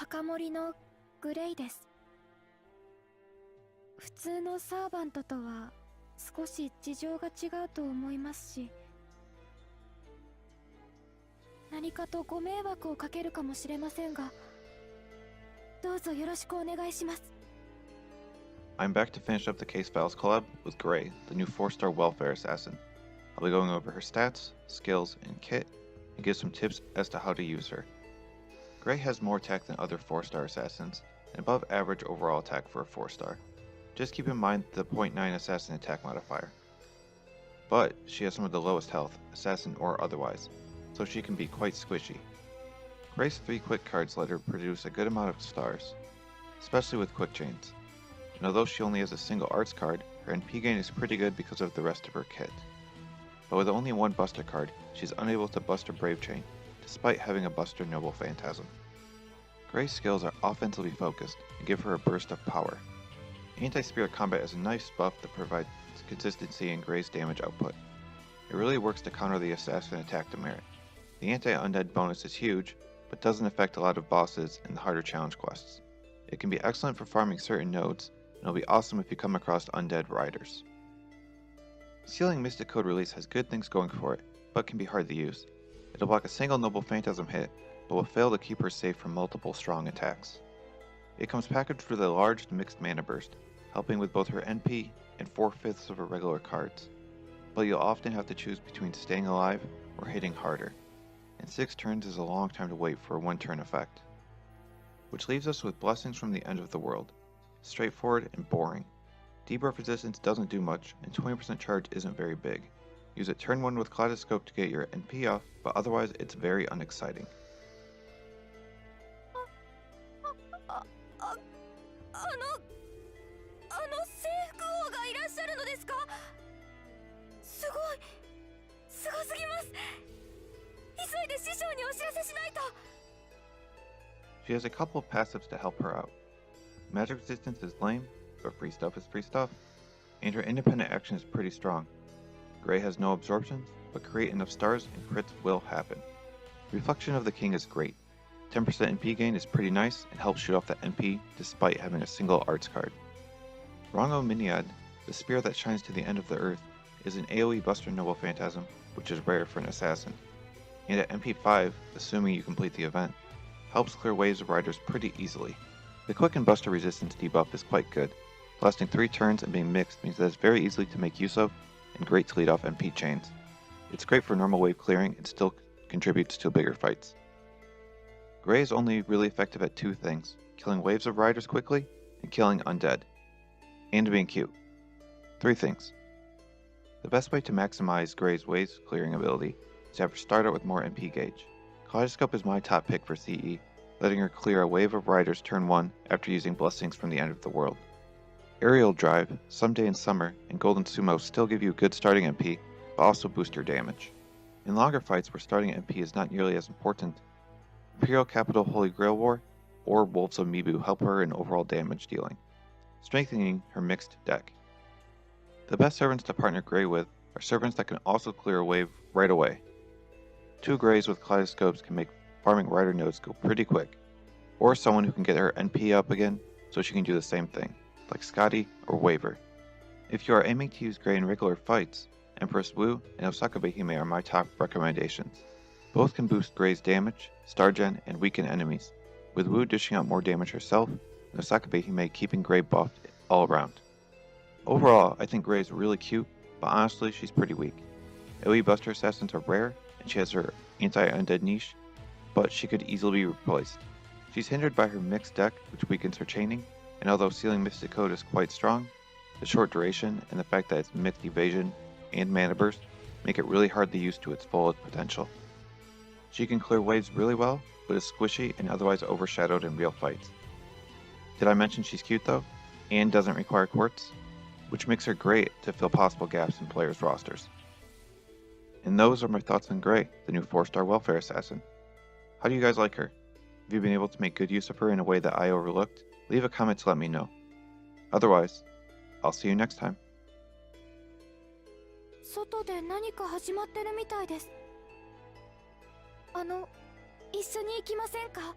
墓守のグレイです。普通のサーバントとは少し事情が違うと思いますし、何かとご迷惑をかけるかもしれませんが、どうぞよろしくお願いします。 I'm back to finish up the Case Files collab with Gray, the new 4-star welfare assassin. I'll be going over her stats, skills, and kit, and give some tips as to how to use her. Gray has more attack than other 4-star assassins, and above average overall attack for a 4-star. Just keep in mind the 0.9 assassin attack modifier. But she has some of the lowest health, assassin or otherwise, so she can be quite squishy. Gray's 3 quick cards let her produce a good amount of stars, especially with quick chains. And although she only has a single arts card, her NP gain is pretty good because of the rest of her kit. But with only one Buster card, she's unable to Buster Brave Chain, despite having a Buster Noble Phantasm. Gray's skills are offensively focused and give her a burst of power. Anti-Spirit Combat is a nice buff that provides consistency in Gray's damage output. It really works to counter the Assassin attack demerit. The Anti-Undead bonus is huge, but doesn't affect a lot of bosses and the harder challenge quests. It can be excellent for farming certain nodes, and it'll be awesome if you come across undead riders. Sealing Mystic Code release has good things going for it, but can be hard to use. It'll block a single Noble Phantasm hit, but will fail to keep her safe from multiple strong attacks. It comes packaged with a large mixed mana burst, helping with both her NP and 4/5 of her regular cards, but you'll often have to choose between staying alive or hitting harder, and 6 turns is a long time to wait for a 1-turn effect. Which leaves us with Blessings from the End of the World. Straightforward and boring. Debuff resistance doesn't do much, and 20% charge isn't very big. Use it turn 1 with Kaleidoscope to get your NP off, but otherwise it's very unexciting. 征服王がいらっしゃるのですか？すごい、すごすぎます。急いで師匠にお知らせしないと。 She has a couple of passives to help her out. Magic resistance is lame, but free stuff is free stuff, and her independent action is pretty strong. Gray has no absorptions, but create enough stars and crits will happen. Reflection of the King is great. 10% NP gain is pretty nice and helps shoot off that NP despite having a single arts card. Rongo Miniad, the spear that shines to the end of the earth, is an AoE Buster Noble Phantasm, which is rare for an assassin. And at MP5, assuming you complete the event, helps clear waves of riders pretty easily. The quick and Buster resistance debuff is quite good. Lasting 3 turns and being mixed means that it's very easy to make use of and great to lead off MP chains. It's great for normal wave clearing and still contributes to bigger fights. Gray is only really effective at 2 things, killing waves of riders quickly and killing undead. And being cute. 3 things. The best way to maximize Gray's wave clearing ability is to have her start out with more MP gauge. Kaleidoscope is my top pick for CE, letting her clear a wave of riders turn 1 after using Blessings from the End of the World. Aerial Drive, Someday in Summer, and Golden Sumo still give you good starting MP, but also boost your damage. In longer fights where starting MP is not nearly as important, Imperial Capital Holy Grail War or Wolves of Mibu help her in overall damage dealing, strengthening her mixed deck. The best servants to partner Gray with are servants that can also clear a wave right away. 2 Grays with Kaleidoscopes can make farming rider nodes go pretty quick, or someone who can get her NP up again so she can do the same thing, like Scotty or Waver. If you are aiming to use Gray in regular fights, Empress Wu and Osaka Behime are my top recommendations. Both can boost Gray's damage, star gen, and weaken enemies, with Wu dishing out more damage herself, and Osaka Behime keeping Gray buffed all around. Overall, I think Gray is really cute, but honestly she's pretty weak. AoE Buster Assassins are rare, and she has her anti-undead niche, but she could easily be replaced. She's hindered by her mixed deck, which weakens her chaining, and although Sealing Mystic Code is quite strong, the short duration and the fact that it's mixed evasion and mana burst make it really hard to use to its fullest potential. She can clear waves really well, but is squishy and otherwise overshadowed in real fights. Did I mention she's cute though? And doesn't require quartz? Which makes her great to fill possible gaps in players' rosters. And those are my thoughts on Gray, the new 4-star welfare assassin. How do you guys like her? Have you been able to make good use of her in a way that I overlooked? Leave a comment to let me know. Otherwise, I'll see you next time. 外で何か始まってるみたいです。一緒に行きませんか？